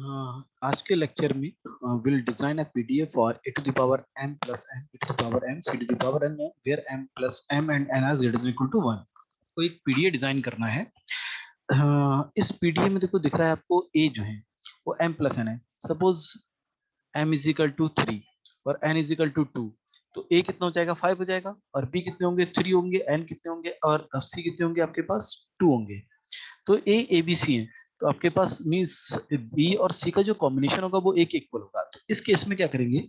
आज के लेक्चर में will design a PDF for A to the power m plus n e to the power m c to the power n where m plus m and n is greater than equal to 1। तो एक PDF design करना है। इस PDF में देखो दिख रहा है आपको a जो है वो m प्लस n है। Suppose m is equal to 3 और n इज इक्वल टू 2, तो a कितना हो जाएगा 5 हो जाएगा, और b कितने होंगे 3 होंगे, n कितने होंगे और c कितने होंगे आपके पास 2 होंगे। तो a b c है, तो आपके पास मीन्स बी और सी का जो कॉम्बिनेशन होगा वो एक इक्वल होगा। तो इस केस में क्या करेंगे,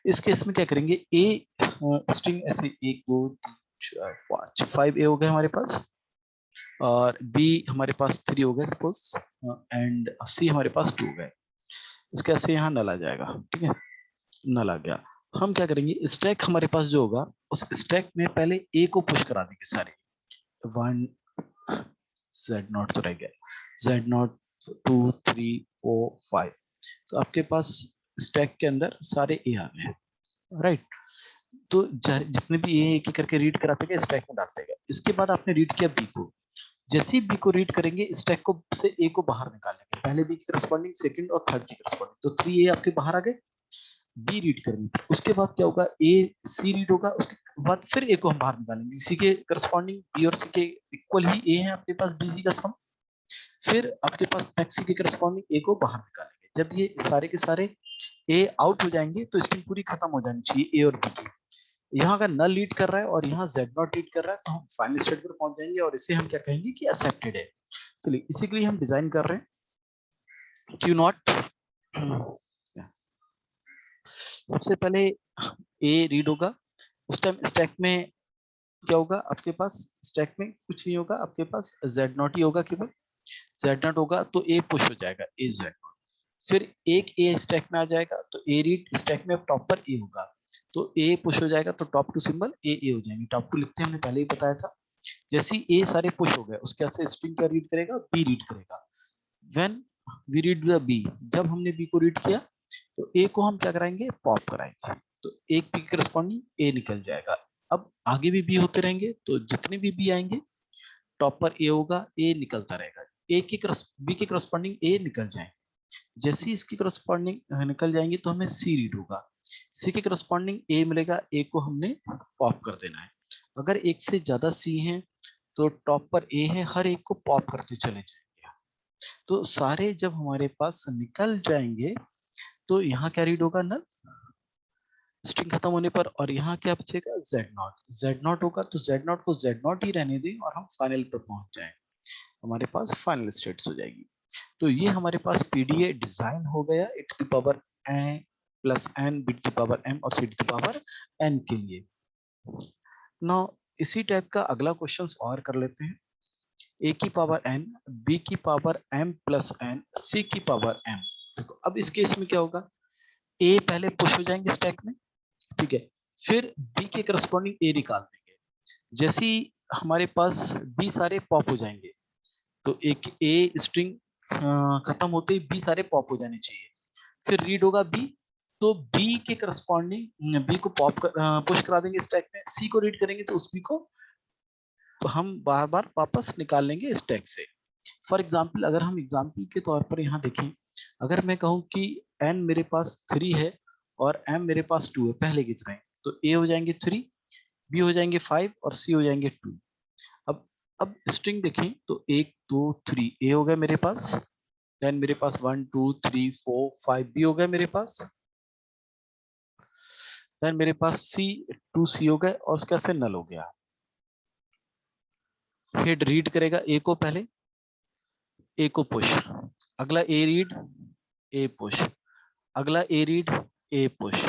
इस केस में क्या करेंगे, ए स्ट्रिंग ऐसे 1 2 3 4 5 5 ए हो गए हमारे पास, और बी हमारे पास 3 हो गए सपोज, एंड सी हमारे पास 2 हो गए। इसके ऐसे यहाँ नल आ जाएगा, ठीक है, नल आ गया। हम क्या करेंगे, स्टैक हमारे पास जो होगा उस स्टैक में पहले ए को पुश करा देंगे सारे, 1 z नॉट तो रह गया, z नॉट 2 3 4 5, तो आपके पास स्टैक के अंदर सारे ए आ गए, राइट। तो जितने भी ए एक एक करके रीड कराते गए स्टैक में डालते गए। इसके बाद आपने रीड किया बी को, जैसे ही बी को रीड करेंगे स्टैक को से ए को बाहर निकालेंगे, पहले बी की करस्पॉन्डिंग, सेकंड और थर्ड की करस्पॉन्डिंग, तो 3 ए आपके बाहर आ गए। बी रीड करेंगे, उसके बाद क्या होगा, ए सी रीड होगा, उसके बाद फिर ए को हम बाहर निकालेंगे, सी के करस्पॉन्डिंग बी और सी के इक्वल ही ए है आपके पास बी सी का सम, फिर आपके पास नेक्स्ट के करस्पॉन्डिंग ए को बाहर निकालेंगे। जब ये सारे के सारे ए आउट हो जाएंगे तो स्ट्रिंग पूरी खत्म हो जानी चाहिए ए और बी की। यहाँ अगर नल लीड कर रहा है और यहाँ जेड नॉट लीड कर रहा है तो हम फाइनल स्टेट पर पहुंच जाएंगे और इसे हम क्या कहेंगे कि एक्सेप्टेड है। चलिए इसी के लिए हम डिजाइन कर रहे हैं क्यू नॉट। सबसे पहले ए रीड होगा, उस टाइम स्टैक में क्या होगा आपके पास, स्टैक में कुछ नहीं होगा, आपके पास जेड नॉट ही होगा, केवल जेड नॉट होगा, तो ए पुश हो जाएगा ए जेड। फिर एक ए स्टैक में आ जाएगा तो ए रीड स्टैक में अब टॉप पर ए होगा, तो ए पुश हो जाएगा, तो टॉप टू सिंबल ए हो जाएंगे, टॉप टू लिखते हैं हमने पहले ही बताया था। जैसे ही ए सारे पुश हो गए उसके बाद से स्ट्रिंग क्या रीड करेगा, बी रीड करेगा। When we read the B, जब हमने बी को रीड किया तो ए को हम क्या कराएंगे, पॉप कराएंगे, तो एक बी के करस्पॉन्डिंग ए निकल जाएगा। अब आगे भी बी होते रहेंगे, तो जितने भी बी आएंगे टॉप पर ए होगा, ए निकलता रहेगा, ए के बी के करस्पॉन्डिंग ए निकल जाएंगे। जैसे ही इसकी करस्पॉन्डिंग निकल जाएंगे तो हमें सी रीड होगा, सी के करस्पॉन्डिंग ए मिलेगा, ए को हमने पॉप कर देना है। अगर एक से ज्यादा सी है तो टॉप पर ए है, हर एक को पॉप करते चले जाएंगे। तो सारे जब हमारे पास निकल जाएंगे तो यहाँ क्या रीड होगा, नल स्ट्रिंग खत्म होने पर, और यहाँ क्या बचेगा, जेड नॉट। जेड नॉट होगा तो जेड नॉट को जेड नॉट ही रहने दें और हम फाइनल पर पहुंच जाएं, हमारे पास फाइनल स्टेट्स हो जाएगी। तो ये हमारे पास पीडीए डिजाइन हो गया A to the power A plus N B to the power M और C to the power N के लिए। नाउ इसी टाइप का अगला क्वेश्चन और कर लेते हैं, ए की पावर एन बी की power M plus N C की पावर एम। देखो अब इस केस में क्या होगा, ए पहले पुश हो जाएंगे स्टैक में, ठीक है, फिर बी के करस्पॉन्डिंग ए निकाल देंगे। जैसे ही हमारे पास बी सारे पॉप हो जाएंगे तो एक ए स्ट्रिंग खत्म होते ही बी सारे पॉप हो जाने चाहिए, फिर रीड होगा बी, तो बी के करस्पॉन्डिंग बी को पॉप पुश करा देंगे स्टैक में, सी को रीड करेंगे तो उस बी को तो हम बार बार वापस निकाल लेंगे स्टैक से। फॉर एग्जाम्पल अगर हम एग्जाम्पल के तौर पर यहाँ देखें, अगर मैं कहूँ कि एन मेरे पास 3 है और एम मेरे पास 2 है पहले की तरह, तो ए हो जाएंगे 3, बी हो जाएंगे 5 और सी हो जाएंगे 2। अब स्ट्रिंग देखें तो 1 2 3 ए हो गए मेरे पास, देन मेरे पास 1 2 3 4 5 बी हो गए मेरे पास, देन मेरे पास सी 2 सी हो गए और उसका से नल हो गया। हेड रीड करेगा ए को पहले, ए को पुश, अगला ए रीड ए पुश, अगला ए रीड ए पुश।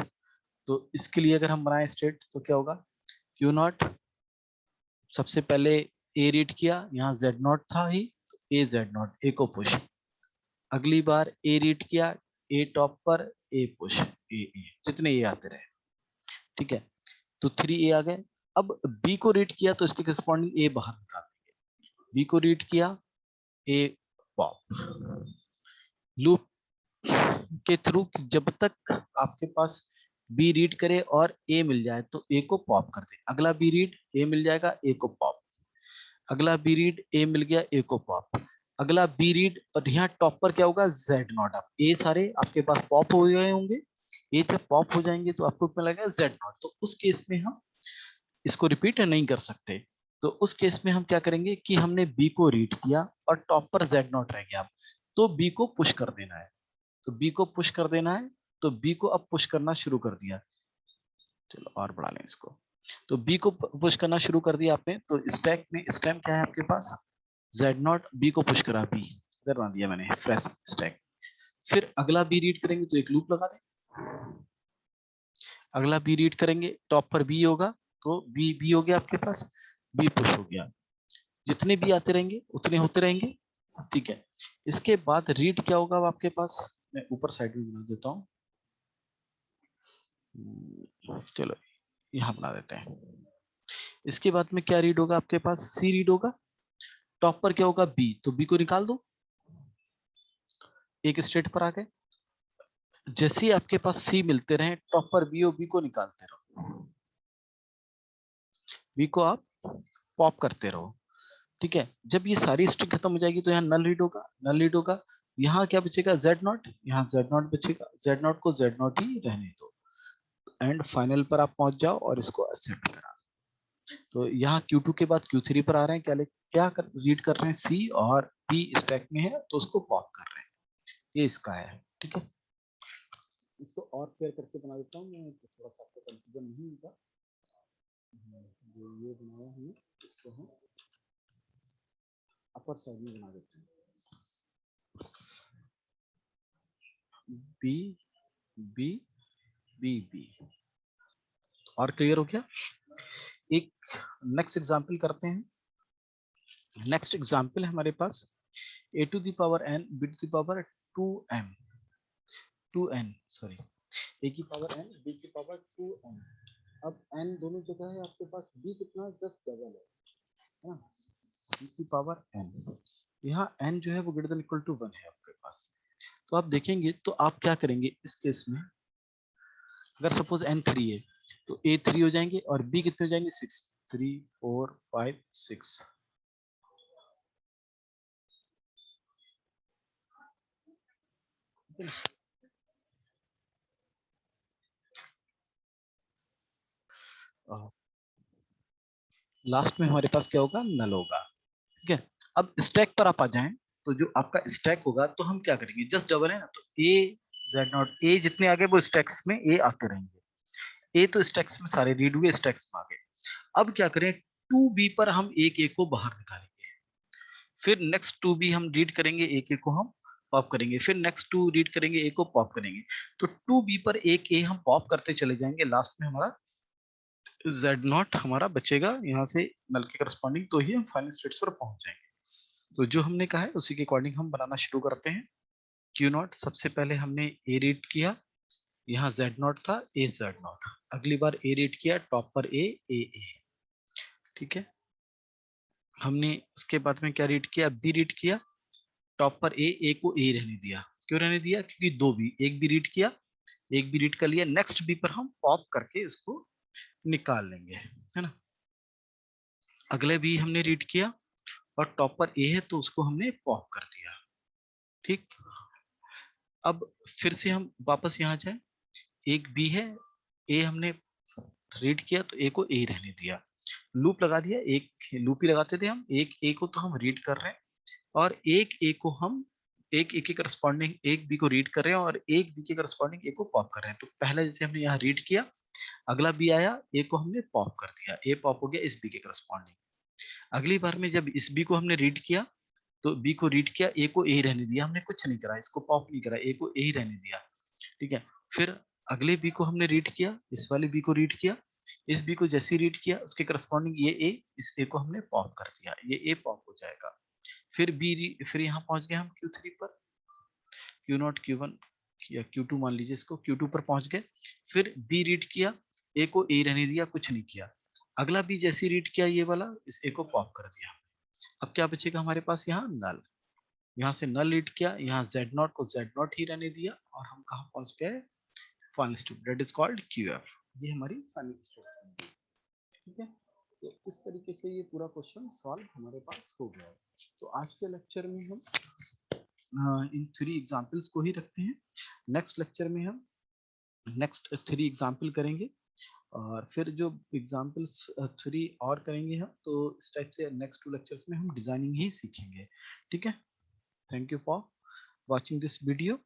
तो इसके लिए अगर हम बनाए स्टेट तो क्या होगा, क्यू नॉट, सबसे पहले ए रीड किया, यहाँ जेड नॉट था ही, तो ए जेड नॉट ए को पुश, अगली बार ए रीड किया, ए टॉप पर ए पुश ए जितने ए आते रहे, ठीक है, तो 3 ए आ गए। अब बी को रीड किया तो इसके करस्पॉन्डिंग ए बाहर निकाल देंगे, बी को रीड किया ए पॉप, लूप के थ्रू जब तक आपके पास बी रीड करे और ए मिल जाए तो ए को पॉप कर दे, अगला बी रीड ए मिल जाएगा ए को पॉप, अगला बी रीड ए मिल गया ए को पॉप, अगला बी रीड, और यहाँ टॉप पर क्या होगा, जेड नॉट। आप ए सारे आपके पास पॉप हो गए होंगे, ये जब पॉप हो जाएंगे तो आपको क्या लगेगा, जेड नॉट। तो उस केस में हम इसको रिपीट नहीं कर सकते। तो उस केस में हम क्या करेंगे कि हमने बी को रीड किया और टॉप पर जेड नॉट रह गया, तो बी को पुश कर देना है। तो बी को पुश कर देना है, तो बी को अब पुश करना शुरू कर दिया। चलो और बढ़ा लें इसको। तो बी को पुश करना शुरू कर दिया आपने, तो स्टैक में स्टैक क्या है आपके पास, जेड नॉट, बी को पुश करा, बी इधर बना दिया मैंने फ्रेश स्टैक। फिर अगला बी रीड करेंगे तो एक लूप लगा दें, अगला बी रीड करेंगे, टॉप पर बी होगा, तो बी बी हो गया आपके पास, बी पुश हो गया। जितने भी आते रहेंगे उतने होते रहेंगे, ठीक है। इसके बाद रीड क्या होगा अब आपके पास, मैं ऊपर साइड में बना देता हूँ, चलो यहाँ बना देते हैं। इसके बाद में क्या रीड होगा आपके पास, सी रीड होगा, टॉप पर क्या होगा, बी, तो बी को निकाल दो, एक स्टेट पर आ गए। जैसे ही आपके पास सी मिलते रहे, टॉप पर बी हो, बी को निकालते रहो, बी को आप पॉप करते रहो, ठीक है। जब ये सारी स्ट्रिंग खत्म हो जाएगी तो यहाँ नल रीड होगा, नल रीड होगा। यहाँ क्या बचेगा, जेड नॉट, यहाँ जेड नॉट बचेगा, जेड नॉट को जेड नॉट ही रहने दो, एंड फाइनल पर आप पहुंच जाओ और इसको एक्सेप्ट करा। तो यहाँ Q2 के बाद Q3 पर आ रहे हैं, रीड कर रहे हैं, सी और बी स्टैक में है तो उसको पॉप कर रहे हैं, ये इसका है, ठीक है। इसको और क्लियर करके बना देता हूँ मैं, तो थोड़ा सा आपको कंफ्यूजन नहीं होगा। जो ये बनाया हमने, इसको हम अपर साइड में बना देते हैं, बी बी बी बी। और क्लियर हो गया। एक नेक्स्ट एग्जांपल करते हैं। नेक्स्ट एग्जांपल है हमारे पास a to the power n b to the power 2m 2n sorry, a की पावर n b की पावर 2n। अब n दोनों जगह है आपके पास, b कितना, जस्ट डबल है ना, b की पावर n। यहाँ n जो है वो ग्रेटर देन इक्वल टू 1 है आपके पास। तो आप देखेंगे तो आप क्या करेंगे इस केस में, अगर सपोज n 3 है तो a 3 हो जाएंगे और b कितने हो जाएंगे, 6, 3 4 5 6। लास्ट में हमारे पास क्या होगा, नल होगा, ठीक है। अब स्टैक पर आप आ जाएं, तो जो आपका स्टैक होगा तो हम क्या करेंगे, जस्ट डबल है ना, तो ए जेड नॉट, ए जितने आगे वो स्टैक्स में ए आते रहेंगे, ए तो स्टैक्स में सारे रीड हुए, स्टैक्स में आ गए। अब क्या करें, टू बी पर हम एक ए को बाहर निकालेंगे, फिर नेक्स्ट टू बी हम रीड करेंगे, एक ए को हम पॉप करेंगे, फिर नेक्स्ट टू रीड करेंगे, ए को पॉप करेंगे। तो टू बी पर एक ए हम पॉप करते चले जाएंगे, लास्ट में हमारा जेड नॉट हमारा बचेगा यहाँ से नल के करस्पॉन्डिंग, तो ही हम फाइनल स्टेट्स पर पहुंच जाएंगे। तो जो हमने कहा है उसी के अकॉर्डिंग हम बनाना शुरू करते हैं। क्यू नॉट सबसे पहले हमने ए रीड किया, यहाँ जेड नॉट था, ए जेड नॉट। अगली बार ए रीड किया, टॉप पर ए ए ए, ठीक है। हमने उसके बाद में क्या रीड किया, बी रीड किया, टॉप पर ए ए को ए रहने दिया। क्यों रहने दिया, क्योंकि दो बी, एक बी रीड किया, एक बी रीड कर लिया, नेक्स्ट बी पर हम पॉप करके इसको निकाल लेंगे, है ना। अगले बी हमने रीड किया और टॉप पर ए है तो उसको हमने पॉप कर दिया, ठीक। अब फिर से हम वापस यहाँ जाए, एक बी है, ए हमने रीड किया तो ए को ए रहने दिया, लूप लगा दिया, एक लूप ही लगाते थे हम, एक ए को तो हम रीड कर रहे हैं और एक ए को हम, एक ए के करस्पॉन्डिंग एक बी को रीड कर रहे हैं और एक बी के करस्पॉन्डिंग ए को पॉप कर रहे हैं। तो पहले जैसे हमने यहाँ रीड किया, अगला बी आया, ए को हमने पॉप कर दिया, ए पॉप हो गया इस बी के करस्पॉन्डिंग। अगली बार में जब इस बी को हमने रीड किया, तो बी को रीड किया, ए को ए रहने दिया, हमने कुछ नहीं करा, इसको पॉप नहीं करा, ए को ए ही रहने दिया, ठीक है। फिर अगले बी को हमने रीड किया, इस वाले बी को रीड किया, इस बी को जैसे रीड किया उसके करस्पॉन्डिंग ये ए, इस ए को हमने पॉप कर दिया, ये ए पॉप हो जाएगा। फिर फिर यहाँ पहुंच गए हम Q3 पर, Q0 Q1 या Q2 मान लीजिए इसको, Q2 पर पहुंच गए। फिर बी रीड किया, ए को ए रहने दिया, कुछ नहीं किया। अगला बी जैसे रीड किया ये वाला, इस ए को पॉप कर दिया। अब क्या बचेगा हमारे पास, यहाँ नल, यहाँ से नल रीड किया, यहाँ जेड नॉट को जेड नॉट ही रहने दिया और हम कहाँ पहुंच गए, final step that is called QF। ये हमारी फाइनल स्टेप, ठीक है। तो इस तरीके से ये पूरा क्वेश्चन सॉल्व हमारे पास हो गया है। तो आज के लेक्चर में हम इन 3 एग्जाम्पल्स को ही रखते हैं। नेक्स्ट लेक्चर में हम नेक्स्ट 3 एग्जाम्पल करेंगे और फिर जो एग्जाम्पल्स 3 और करेंगे हम, तो इस टाइप से नेक्स्ट 2 लेक्चर्स में हम डिजाइनिंग ही सीखेंगे। ठीक है, thank you for watching this video.